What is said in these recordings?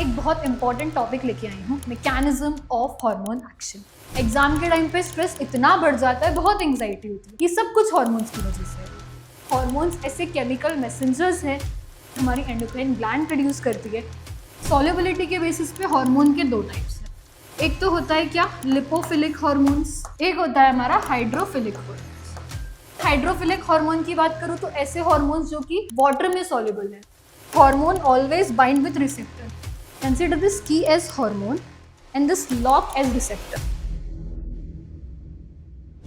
एक बहुत important topic लेके आई हूँ, mechanism of hormone action. Exam के टाइम पे स्ट्रेस इतना बढ़ जाता है, बहुत एंग्जाइटी होती है, ये सब कुछ हार्मोन्स की वजह से है। हार्मोन्स ऐसे केमिकल मैसेंजर्स हैं हमारी एंडोक्राइन ग्लैंड प्रोड्यूस करती है। सॉल्युबिलिटी के बेसिस पे हार्मोन के दो टाइप्स हैं। एक तो होता है क्या, लिपोफिलिक हार्मोन्स, एक होता है हमारा हाइड्रोफिलिक हार्मोन्स। हाइड्रोफिलिक हार्मोन की बात करूँ तो ऐसे हार्मोन्स जो कि वाटर में सॉल्युबल है। Hormone always bind with receptor. Consider this key as hormone and this lock as receptor.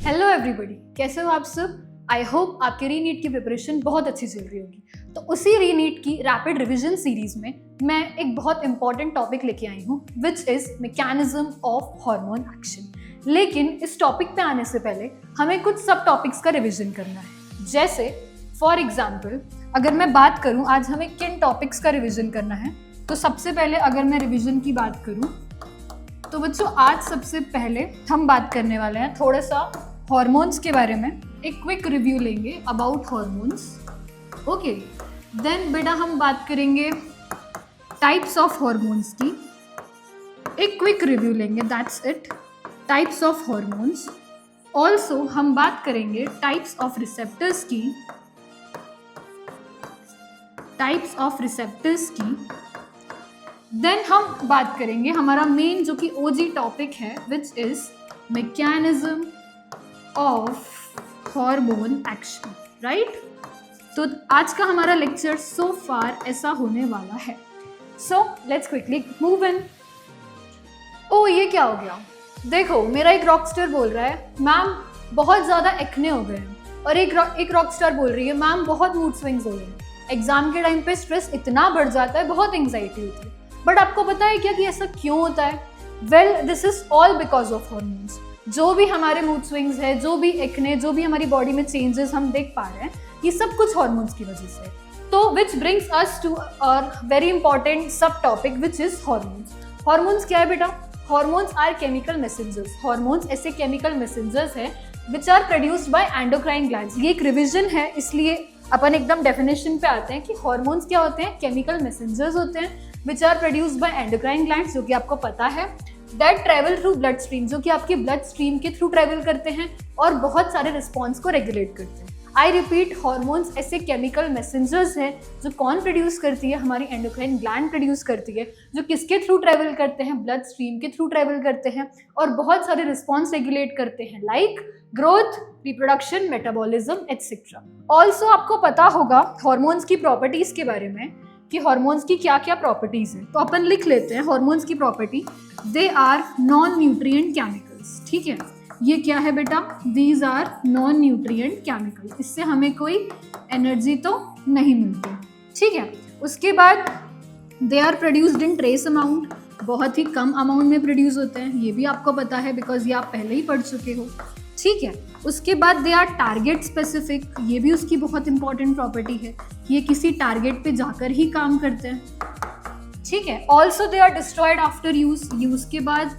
Hello everybody, कैसे हो आप सब? आई होप आपके रीनीट की प्रिपरेशन बहुत अच्छी चल रही होगी। तो उसी रीनीट की रैपिड रिविजन सीरीज में मैं एक बहुत इंपॉर्टेंट टॉपिक लेके आई हूँ, which is mechanism of hormone action. लेकिन इस टॉपिक पे आने से पहले हमें कुछ सब टॉपिक्स का रिविजन करना है। जैसे फॉर एग्जाम्पल अगर मैं बात करूं आज हमें किन टॉपिक्स का रिवीजन करना है, तो सबसे पहले अगर मैं रिवीजन की बात करूं तो बच्चों आज सबसे पहले हम बात करने वाले हैं थोड़ा सा हॉर्मोन्स के बारे में। एक क्विक रिव्यू लेंगे अबाउट हॉर्मोन्स। ओके, देन बेटा हम बात करेंगे टाइप्स ऑफ हॉर्मोन्स की, एक क्विक रिव्यू लेंगे, that's it, types of hormones. Also हम बात करेंगे टाइप्स ऑफ रिसेप्टर्स की, टाइप्स ऑफ रिसेप्टर्स की। देन हम बात करेंगे हमारा मेन जो कि ओजी टॉपिक है, which is mechanism of hormone action, right. तो आज का हमारा लेक्चर सो फार ऐसा होने वाला है। So let's quickly move in. ओ ये क्या हो गया, देखो मेरा एक रॉकस्टार बोल रहा है मैम बहुत ज़्यादा एक्ने हो गए हैं, और एक रॉकस्टार बोल रही है मैम बहुत मूड स्विंग्स हो गए हैं। एग्जाम के टाइम पे स्ट्रेस इतना बढ़ जाता है, बहुत एंग्जाइटी होती है। बट आपको पता है क्या कि ऐसा क्यों होता है? Well this is all because of hormones. जो भी हमारे मूड स्विंग्स है, जो भी एक्ने, जो भी हमारी बॉडी में चेंजेस हम देख पा रहे हैं, ये सब कुछ हॉर्मोन्स की वजह से। तो which brings us to our very important subtopic which is hormones. Hormones क्या है बेटा? Hormones are chemical messengers. Hormones ऐसे केमिकल मैसेंजर्स हैं which are produced by endocrine glands. ये एक रिविजन है, इसलिए अपन एकदम डेफिनेशन पे आते हैं कि हॉर्मोन्स क्या होते हैं? केमिकल मैसेंजर्स होते हैं which are produced by endocrine glands, जो कि आपको पता है, that travel through blood stream, जो कि आपके ब्लड स्ट्रीम के थ्रू ट्रेवल करते हैं और बहुत सारे रिस्पॉन्स को रेगुलेट करते हैं। आई रिपीट, हॉर्मोन्स ऐसे केमिकल मैसेंजर्स हैं जो कौन प्रोड्यूस करती है? हमारी एंडोक्राइन ग्लैंड प्रोड्यूस करती है, जो किसके थ्रू ट्रेवल करते हैं? ब्लड स्ट्रीम के थ्रू ट्रेवल करते हैं और बहुत सारे रिस्पॉन्स रेगुलेट करते हैं, like growth, reproduction, metabolism etcetera. Also आपको पता होगा हॉर्मोन्स की प्रॉपर्टीज के बारे में कि हॉर्मोन्स की क्या क्या प्रॉपर्टीज हैं। तो अपन लिख लेते हैं हॉर्मोन्स की property, they are non nutrient chemicals. ठीक है, ये क्या है बेटा? These are non nutrient chemical. इससे हमें कोई एनर्जी तो नहीं मिलती। ठीक है, उसके बाद they are produced in trace amount, बहुत ही कम अमाउंट में प्रोड्यूस होते हैं, ये भी आपको पता है बिकॉज ये आप पहले ही पढ़ चुके हो। ठीक है, उसके बाद दे आर टारगेट स्पेसिफिक, ये भी उसकी बहुत इंपॉर्टेंट प्रॉपर्टी है, ये किसी टारगेट पे जाकर ही काम करते हैं। ठीक है, also they are destroyed after use, use के बाद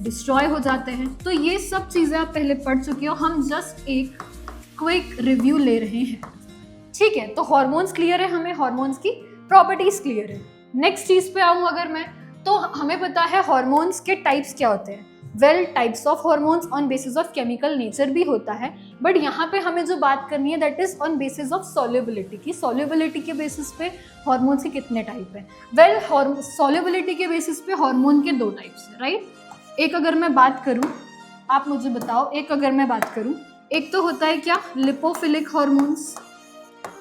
डिस्ट्रॉय हो जाते हैं। तो ये सब चीज़ें आप पहले पढ़ चुके हो, हम जस्ट एक क्विक रिव्यू ले रहे हैं। ठीक है, तो हॉर्मोन्स क्लियर है, हमें हॉर्मोन्स की प्रॉपर्टीज क्लियर है। नेक्स्ट चीज़ पे आऊँ अगर मैं, तो हमें पता है हॉर्मोन्स के टाइप्स क्या होते हैं। Well types of hormones on basis of chemical nature भी होता है, बट यहाँ पे हमें जो बात करनी है that is on basis of solubility की। सॉल्युबिलिटी के बेसिस पे हॉर्मोन्स के कितने टाइप हैं? वेल सॉल्युबिलिटी के बेसिस पे हार्मोन के दो टाइप्स हैं, राइट। एक अगर मैं बात करूं, आप मुझे बताओ, एक अगर मैं बात करूं, एक तो होता है क्या, लिपोफिलिक हार्मोन्स,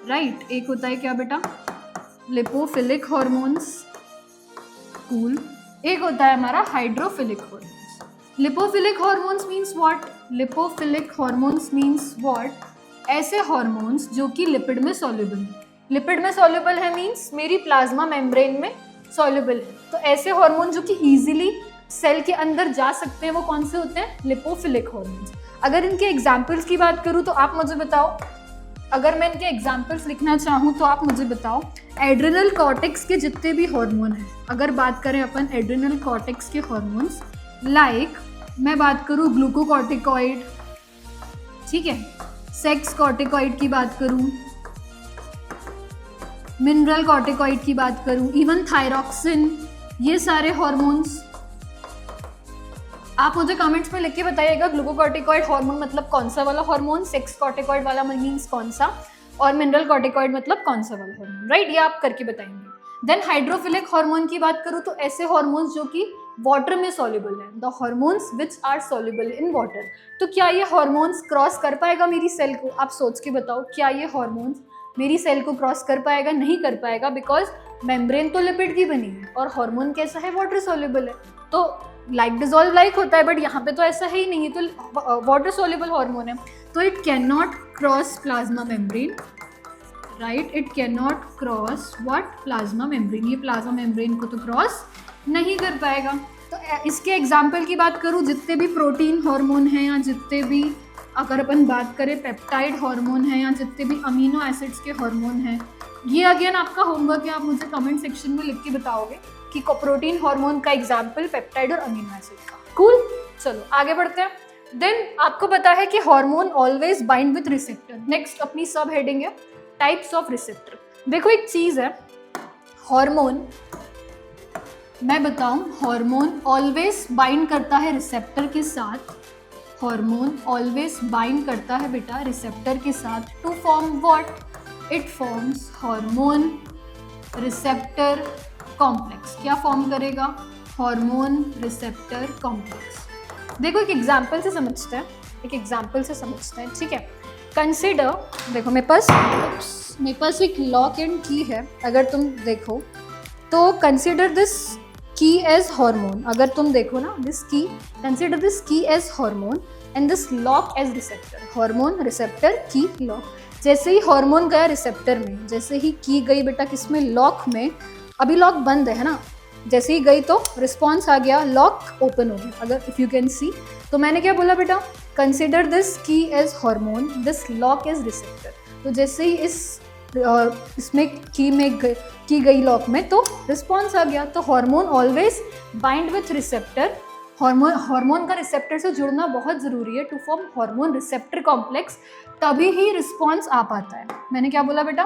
राइट। एक होता है क्या बेटा, लिपोफिलिक हार्मोन्स, कूल। एक होता है हमारा hydrophilic hormones. Lipophilic hormones means what? Lipophilic hormones means what? ऐसे हार्मोन्स जो कि लिपिड में सॉल्युबल है। लिपिड में सॉल्युबल है मीन्स मेरी प्लाज्मा मेम्ब्रेन में सॉल्युबल है। तो ऐसे हार्मोन जो कि इजीली सेल के अंदर जा सकते हैं, वो कौन से होते हैं? Lipophilic hormones. अगर इनके एग्जाम्पल्स की बात करूँ तो आप मुझे बताओ, अगर मैं इनके एग्जाम्पल्स लिखना चाहूँ तो आप मुझे बताओ, एड्रिनल कॉर्टेक्स के जितने भी हार्मोन हैं, अगर बात करें अपन एड्रिनल कॉर्टेक्स के हार्मोन्स, लाइक मैं बात करूँ ग्लूकोकॉर्टिकॉइड, ठीक है, सेक्स कॉर्टिकॉइड की बात करूँ, मिनरल कॉर्टिकॉइड की बात करूँ, इवन थायरॉक्सिन, ये सारे हॉर्मोन्स आप मुझे कमेंट्स में लिख के बताइएगा ग्लूकोकॉर्टिकॉइड हार्मोन मतलब कौन सा वाला हार्मोन, सेक्स कॉर्टिकॉइड वाला मीन्स कौन सा, और मिनरल कॉर्टिकॉइड मतलब कौन सा वाला हार्मोन, राइट? ये आप करके बताएंगे। देन हाइड्रोफिलिक हार्मोन की बात करूँ तो ऐसे हार्मोन्स जो कि वाटर में सॉल्युबल है, the hormones which are soluble in water. तो क्या ये हार्मोन्स क्रॉस कर पाएगा मेरी सेल को? आप सोच के बताओ, क्या ये हार्मोन्स मेरी सेल को क्रॉस कर पाएगा? नहीं कर पाएगा, बिकॉज मेम्ब्रेन तो लिपिड की बनी है और हार्मोन कैसा है? वाटर सॉल्युबल है। तो लाइक डिजोल्व लाइक होता है, बट यहाँ पे तो ऐसा है ही नहीं, तो वाटर सॉल्युबल हार्मोन है, तो it can not cross plasma membrane, right? It can not cross what? Plasma membrane. ये प्लाज्मा मेम्ब्रेन को तो क्रॉस नहीं कर पाएगा। तो इसके एग्जाम्पल की बात करूँ, जितने भी प्रोटीन हार्मोन हैं या जितने भी अगर अपन बात करें पेप्टाइड हार्मोन है या जितने भी अमीनो एसिड्स के हार्मोन हैं, ये अगेन आपका होमवर्क है, आप मुझे कमेंट सेक्शन में लिख के बताओगे कि प्रोटीन हार्मोन का एग्जाम्पल पेप्टाइड और अमीनो एसिड का। कूल, चलो आगे बढ़ते हैं। देन आपको पता है कि hormone always bind with receptor. Next अपनी सब हेडिंग है टाइप्स ऑफ रिसेप्टर। देखो एक चीज है, हार्मोन मैं बताऊं, हार्मोन ऑलवेज बाइंड करता है रिसेप्टर के साथ, हार्मोन ऑलवेज बाइंड करता है बेटा रिसेप्टर के साथ to form what? It forms hormone receptor complex. क्या फॉर्म करेगा? Hormone receptor complex. देखो एक एग्जाम्पल से समझते हैं, ठीक है? कंसिडर, देखो मेरे पास एक लॉक एंड की है, अगर तुम देखो तो consider this key as hormone. अगर तुम देखो ना, this key, consider this key as hormone and this lock as receptor. Hormone receptor key lock. जैसे ही हार्मोन गया रिसेप्टर में, जैसे ही की गई बेटा किसमें? लॉक में। अभी लॉक बंद है ना, जैसे ही गई तो रिस्पॉन्स आ गया, लॉक ओपन हो गया। अगर इफ यू कैन सी, तो मैंने क्या बोला बेटा? Consider this key as hormone, this lock as receptor. तो जैसे ही इसमें की गई लॉक में तो रिस्पॉन्स आ गया। तो hormone always bind with receptor. Hormone का रिसेप्टर से जुड़ना बहुत ज़रूरी है to form hormone receptor complex, तभी ही रिस्पॉन्स आ पाता है। मैंने क्या बोला बेटा?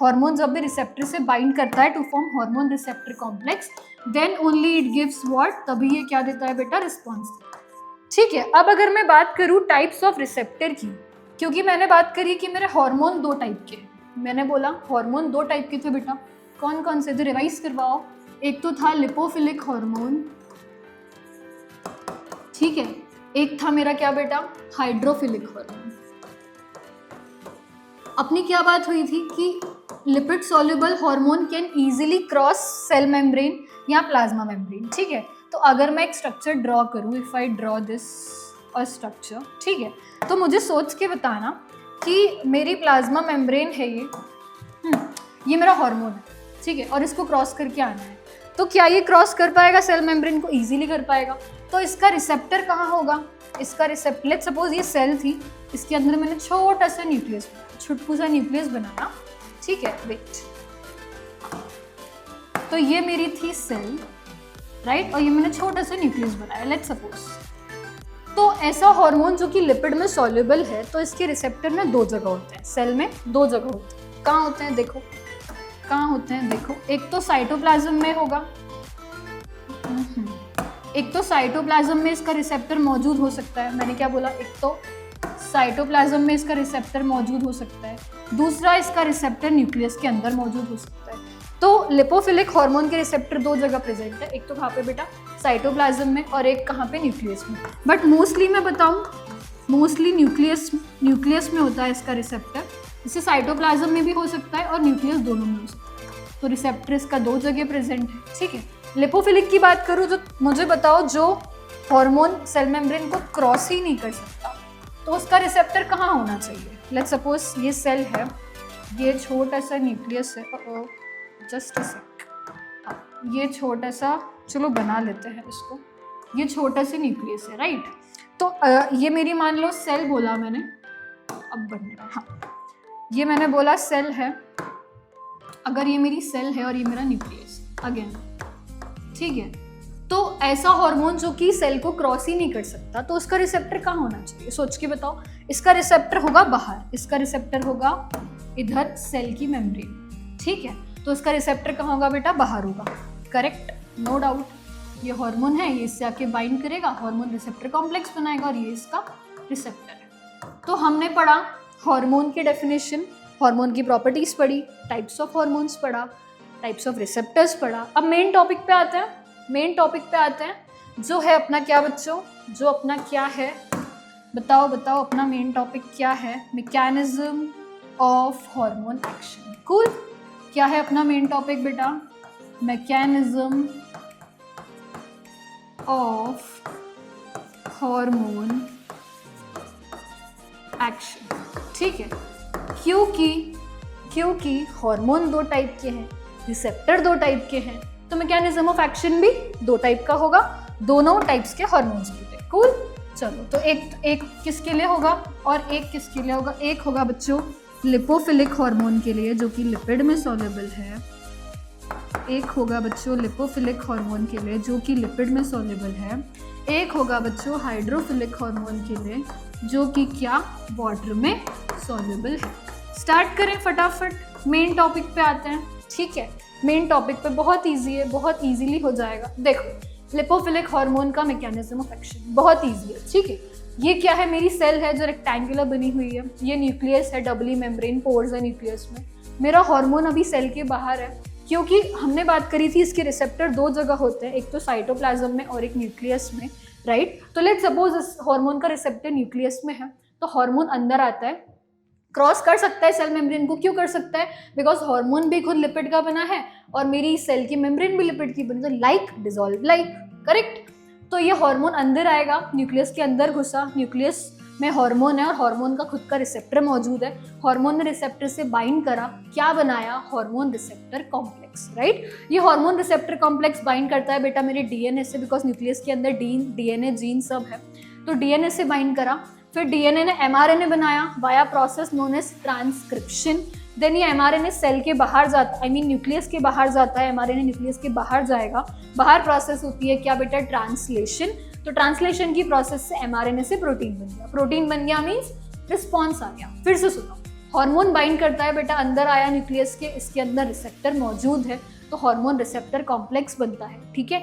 हार्मोन जब भी रिसेप्टर से बाइंड करता है to form hormone receptor complex, then only it gives what? तभी ये क्या देता है बेटा? रिस्पॉन्स देता है। ठीक है, अब अगर मैं बात करूँ टाइप्स ऑफ रिसेप्टर की, क्योंकि मैंने बात करी कि मेरे हार्मोन 2 टाइप के हैं। मैंने बोला हार्मोन 2 टाइप के थे बेटा, कौन कौन से थे? रिवाइज करवाओ। एक तो था लिपोफिलिक हार्मोन, ठीक है, एक था मेरा क्या बेटा? Hydrophilic hormone. अपनी क्या बात हुई थी कि lipid soluble hormone can easily cross sell membrane या प्लाज्मा मेम्ब्रेन, ठीक है? तो अगर मैं एक स्ट्रक्चर ड्रॉ करूँ, if I draw this a structure, ठीक है, तो मुझे सोच के बताना कि मेरी प्लाज्मा मेम्ब्रेन है ये मेरा हार्मोन है, ठीक है, और इसको क्रॉस करके आना है। तो क्या ये क्रॉस कर पाएगा सेल मेम्ब्रेन को? इजीली कर पाएगा। तो इसका रिसेप्टर कहाँ होगा? इसका रिसेप्टर, लेट्स सपोज ये सेल थी, इसके अंदर मैंने छोटा सा न्यूक्लियस बनाया, छुटकू सा न्यूक्लियस बनाना, ठीक है, वेट। तो ये मेरी थी सेल, राइट, और ये मैंने छोटा सा न्यूक्लियस बनाया, लेट्स सपोज। तो ऐसा हार्मोन जो कि लिपिड में सॉल्युबल है, तो इसके रिसेप्टर में 2 जगह होते हैं, सेल में 2 जगह होते हैं। कहाँ होते हैं? देखो कहाँ होते हैं, देखो एक तो साइटोप्लाज्म में होगा, एक तो साइटोप्लाज्म में इसका रिसेप्टर मौजूद हो सकता है। मैंने क्या बोला? एक तो साइटोप्लाज्म में इसका रिसेप्टर मौजूद हो सकता है, दूसरा इसका रिसेप्टर न्यूक्लियस के अंदर मौजूद हो सकता है। तो लिपोफिलिक हार्मोन के रिसेप्टर 2 जगह प्रेजेंट है, एक तो कहाँ पे बेटा? साइटोप्लाज्म में, और एक कहाँ पे? न्यूक्लियस में। बट मोस्टली मैं बताऊँ, मोस्टली न्यूक्लियस में होता है इसका रिसेप्टर। इसे साइटोप्लाज्म में भी हो सकता है और न्यूक्लियस दोनों में हो सकता है। तो रिसेप्टर इसका 2 जगह प्रेजेंट है, ठीक है। लिपोफिलिक की बात करूँ, जो मुझे बताओ जो हार्मोन सेल मेम्ब्रेन को क्रॉस ही नहीं कर सकता, तो उसका रिसेप्टर कहाँ होना चाहिए? लेट्स सपोज ये सेल है, ये छोटा सा न्यूक्लियस है, जस्ट अ सेक, ये छोटा सा, चलो बना लेते हैं इसको, ये छोटा सा न्यूक्लियस है, राइट। तो ये मेरी मान लो सेल बोला मैंने, अब बन रहा है, हाँ, ये मैंने बोला सेल है, अगर ये मेरी सेल है और ये मेरा न्यूक्लियस अगेन, ठीक है। तो ऐसा हार्मोन जो कि सेल को क्रॉस ही नहीं कर सकता, तो उसका रिसेप्टर कहाँ होना चाहिए? सोच के बताओ। इसका रिसेप्टर होगा बाहर, इसका रिसेप्टर होगा इधर सेल की मेम्ब्रेन, ठीक है। तो इसका रिसेप्टर कहाँ होगा बेटा? बाहर होगा, करेक्ट। नो डाउट ये हार्मोन है, ये इससे आके बाइंड करेगा, हार्मोन रिसेप्टर कॉम्प्लेक्स बनाएगा और ये इसका रिसेप्टर है। तो हमने पढ़ा हार्मोन की डेफिनेशन, हार्मोन की प्रॉपर्टीज पढ़ी, टाइप्स ऑफ हार्मोन्स पढ़ा, टाइप्स ऑफ रिसेप्टर्स पढ़ा। अब मेन टॉपिक पे आते हैं, मेन टॉपिक पे आते हैं जो है अपना क्या बच्चों, जो अपना क्या है, बताओ बताओ अपना मेन टॉपिक क्या है? Mechanism of hormone action. Cool, क्या है अपना मेन टॉपिक बेटा? Mechanism of hormone action. ठीक है, क्योंकि हार्मोन दो टाइप के हैं, रिसेप्टर दो टाइप के हैं, तो मैकेनिज्म ऑफ एक्शन भी दो टाइप का होगा, दोनों टाइप्स के हार्मोन्स होते हैं। कूल, चलो तो एक किसके लिए होगा और एक किसके लिए होगा? एक होगा बच्चों लिपोफिलिक हार्मोन के लिए जो कि लिपिड में सॉल्युबल है, एक होगा बच्चों लिपोफिलिक हार्मोन के लिए जो कि लिपिड में सॉल्युबल है, एक होगा बच्चों हाइड्रोफिलिक हार्मोन के लिए जो कि क्या, वाटर में सॉल्युबल है। स्टार्ट करें फटाफट, मेन टॉपिक पे आते हैं। ठीक है, मेन टॉपिक पे बहुत इजी है, बहुत इजीली हो जाएगा। देखो लिपोफिलिक हार्मोन का मैकेनिज्म ऑफ एक्शन बहुत इजी है। ठीक है, ये क्या है? मेरी सेल है जो रेक्टेंगुलर बनी हुई है, ये न्यूक्लियस है, डबली मेम्ब्रेन पोर्स है न्यूक्लियस में। मेरा हार्मोन अभी सेल के बाहर है, क्योंकि हमने बात करी थी इसके रिसेप्टर दो जगह होते हैं, एक तो साइटोप्लाज्म में और एक न्यूक्लियस में, राइट? तो लेट्स सपोज इस हार्मोन का रिसेप्टर न्यूक्लियस में है, तो हार्मोन अंदर आता है, क्रॉस कर सकता है सेल मेम्ब्रेन को। क्यों कर सकता है? बिकॉज हार्मोन भी खुद लिपिड का बना है और मेरी सेल की मेम्ब्रेन भी लिपिड की बनी, तो लाइक डिसॉल्व लाइक, करेक्ट? तो ये हार्मोन अंदर आएगा, न्यूक्लियस के अंदर घुसा, न्यूक्लियस में हार्मोन है और हार्मोन का खुद का रिसेप्टर मौजूद है, हार्मोन ने रिसेप्टर से बाइंड करा, क्या बनाया? Hormone receptor complex, right? ये हार्मोन रिसेप्टर कॉम्प्लेक्स बाइंड करता है बेटा मेरे डीएनए से, बिकॉज न्यूक्लियस के अंदर डीएनए जीन सब है, तो डीएनए से बाइंड करा, फिर डीएनए ने एमआरएनए बनाया via process known as transcription. Then ये एमआरएनए सेल के बाहर जाता, आई मीन न्यूक्लियस के बाहर जाता है, एमआरएनए न्यूक्लियस के बाहर जाएगा, बाहर प्रोसेस होती है क्या बेटा? ट्रांसलेशन। तो ट्रांसलेशन की प्रोसेस से एमआरएनए से प्रोटीन बन गया, प्रोटीन बन गया मीन्स रिस्पॉन्स आ गया। फिर से सुनो, हार्मोन बाइंड करता है बेटा, अंदर आया न्यूक्लियस के, इसके अंदर रिसेप्टर मौजूद है, तो हार्मोन रिसेप्टर कॉम्प्लेक्स बनता है। ठीक है,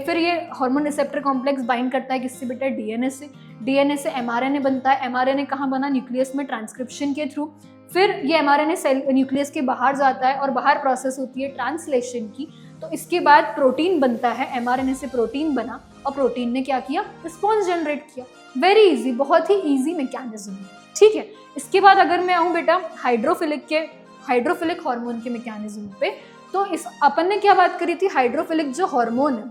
फिर ये हार्मोन रिसेप्टर कॉम्प्लेक्स बाइंड करता है किससे बेटा? डीएनए से, डीएनए से एमआरएनए बनता है, एमआरएनए कहाँ बना? न्यूक्लियस में, ट्रांसक्रिप्शन के थ्रू। फिर ये एमआरएनए सेल न्यूक्लियस के बाहर जाता है और बाहर प्रोसेस होती है ट्रांसलेशन की, तो इसके बाद प्रोटीन बनता है, एमआरएनए से प्रोटीन बना और प्रोटीन ने क्या किया? रिस्पॉन्स जनरेट किया। वेरी इजी, बहुत ही इजी मैकेनिज्म। ठीक है, इसके बाद अगर मैं आऊँ बेटा हाइड्रोफिलिक हार्मोन के मैकेनिज्म पे, तो इस अपन ने क्या बात करी थी? हाइड्रोफिलिक जो हार्मोन है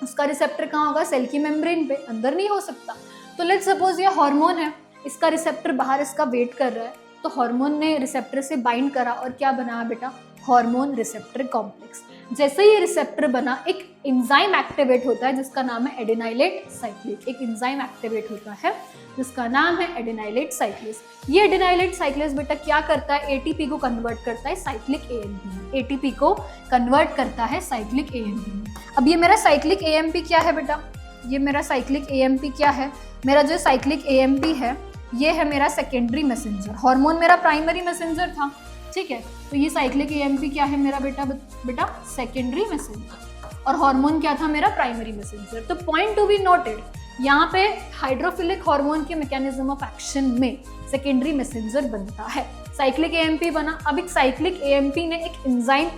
उसका रिसेप्टर कहाँ होगा? सेल की मेम्ब्रेन पे, अंदर नहीं हो सकता। तो लेट्स सपोज ये हार्मोन है, इसका रिसेप्टर बाहर इसका वेट कर रहा है, तो हार्मोन ने रिसेप्टर से बाइंड करा और क्या बना बेटा? Hormone receptor complex. जैसे ये रिसेप्टर बना, एक एंजाइम एक्टिवेट होता है जिसका नाम है एडेनाइलेट साइक्लेज। एक एंजाइम एक्टिवेट होता है जिसका नाम है एडेनाइलेट साइक्लेज। ये एडेनाइलेट साइक्लेज बेटा क्या करता है? एटीपी को कन्वर्ट करता है साइक्लिक एएमपी में, एटीपी को कन्वर्ट करता है साइक्लिक एएमपी में। अब ये मेरा साइक्लिक एएमपी क्या है बेटा? ये मेरा साइक्लिक एएमपी क्या है? मेरा जो साइक्लिक एएमपी है ये है मेरा सेकेंडरी मैसेंजर, हार्मोन मेरा प्राइमरी मैसेंजर था। ठीक है, तो ये साइक्लिक एएमपी क्या है मेरा बेटा? सेकेंडरी मैसेंजर, और हार्मोन क्या था मेरा? Primary messenger. तो पॉइंट टू बी नोटेड, यहाँ पे हाइड्रोफिलिक हार्मोन के मैकेनिज्म ऑफ एक्शन में सेकेंडरी मैसेंजर बनता है, साइक्लिक एएमपी बना। अब एक साइक्लिक एएमपी ने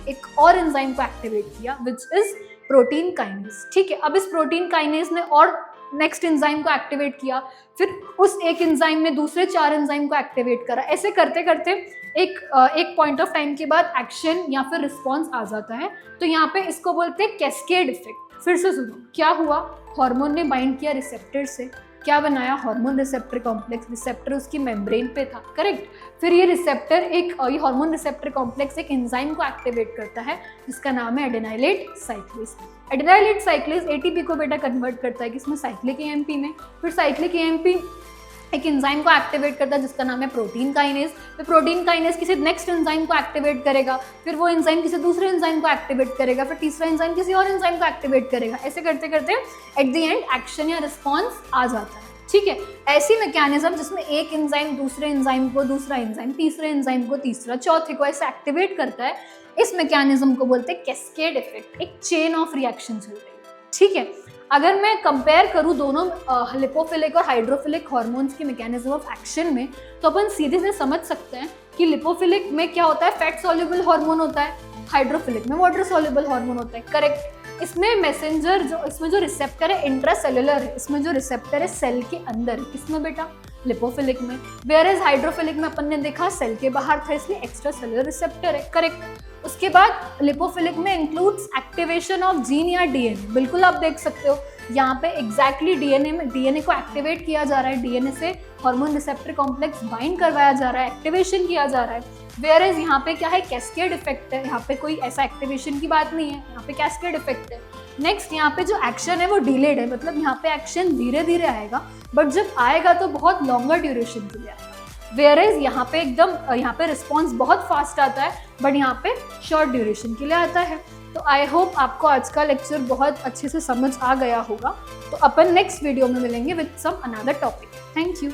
एक और एंजाइम को एक्टिवेट किया विच इज प्रोटीन काइनेज। ठीक है, अब इस प्रोटीन काइनेज ने और नेक्स्ट एंजाइम को एक्टिवेट किया, फिर उस एक एंजाइम ने दूसरे 4 एंजाइम को एक्टिवेट करा। ऐसे करते करते एक पॉइंट ऑफ टाइम के बाद एक्शन या फिर रिस्पॉन्स आ जाता है। तो यहाँ पे इसको बोलते हैं कैस्केड इफेक्ट। फिर से सुनो, क्या हुआ? हार्मोन ने बाइंड किया रिसेप्टर से, क्या बनाया? Hormone receptor complex. रिसेप्टर उसकी मेम्ब्रेन पे था, करेक्ट? फिर ये रिसेप्टर ये हार्मोन रिसेप्टर कॉम्प्लेक्स एक एंजाइम को एक्टिवेट करता है जिसका नाम है एडेनाइलेट साइक्लेज। एडेनाइलेट साइक्लेज एटीपी को बेटा कन्वर्ट करता है किसमें? साइक्लिक एएमपी में। फिर साइक्लिक एएमपी एक एंजाइम को एक्टिवेट करता है जिसका नाम है प्रोटीन काइनेज। फिर प्रोटीन काइनेज किसी नेक्स्ट एंजाइम को एक्टिवेट करेगा, फिर वो एंजाइम किसी दूसरे एंजाइम को एक्टिवेट करेगा, फिर तीसरा एंजाइम किसी और एंजाइम को एक्टिवेट करेगा। ऐसे करते करते एट द एंड एक्शन या रिस्पॉन्स आ जाता है। ठीक है, ऐसी मैकेनिज्म जिसमें एक एंजाइम दूसरे एंजाइम को, दूसरा एंजाइम तीसरे एंजाइम को, तीसरा चौथे को ऐसे एक्टिवेट करता है, इस मैकेनिज्म को बोलते हैं कैस्केड इफेक्ट, एक चेन ऑफ रिएक्शन चल रही है, ठीक है। अगर मैं कंपेयर करूँ दोनों लिपोफिलिक और हाइड्रोफिलिक हार्मोन्स के मैकेनिज्म ऑफ एक्शन में, तो अपन सीधे से समझ सकते हैं कि लिपोफिलिक में क्या होता है, फैट सॉल्युबल हार्मोन होता है, हाइड्रोफिलिक में वाटर सॉल्युबल हार्मोन होता है, करेक्ट। इसमें मैसेंजर इसमें जो रिसेप्टर है इंट्रासेल्युलर है, इसमें जो रिसेप्टर है सेल के अंदर है, किसमें बेटा, लिपोफिलिक में। वेयर एज हाइड्रोफिलिक में अपन ने देखा सेल के बाहर था, इसलिए एक्स्ट्रा सेलुलर रिसेप्टर है, करेक्ट। उसके बाद लिपोफिलिक में इंक्लूड्स एक्टिवेशन ऑफ जीन या डीएनए, बिल्कुल आप देख सकते हो यहाँ पे एग्जैक्टली डीएनए को एक्टिवेट किया जा रहा है, डीएनए से हार्मोन रिसेप्टर कॉम्प्लेक्स बाइंड करवाया जा रहा है, एक्टिवेशन किया जा रहा है। वेयर एज यहाँ पे क्या है, कैस्केड इफेक्ट है, यहाँ पे कोई ऐसा एक्टिवेशन की बात नहीं है, यहाँ पे कैस्केड इफेक्ट है। नेक्स्ट यहाँ पे जो एक्शन है वो डिलेड है, मतलब यहाँ पे एक्शन धीरे धीरे आएगा, बट जब आएगा तो बहुत लॉन्गर ड्यूरेशन के लिए आएगा। वेयर एज यहाँ पे एकदम यहाँ पे रिस्पॉन्स बहुत फास्ट आता है, बट यहाँ पे शॉर्ट ड्यूरेशन के लिए आता है। तो आई होप आपको आज का लेक्चर बहुत अच्छे से समझ आ गया होगा। तो अपन नेक्स्ट वीडियो में मिलेंगे with some another topic. Thank you.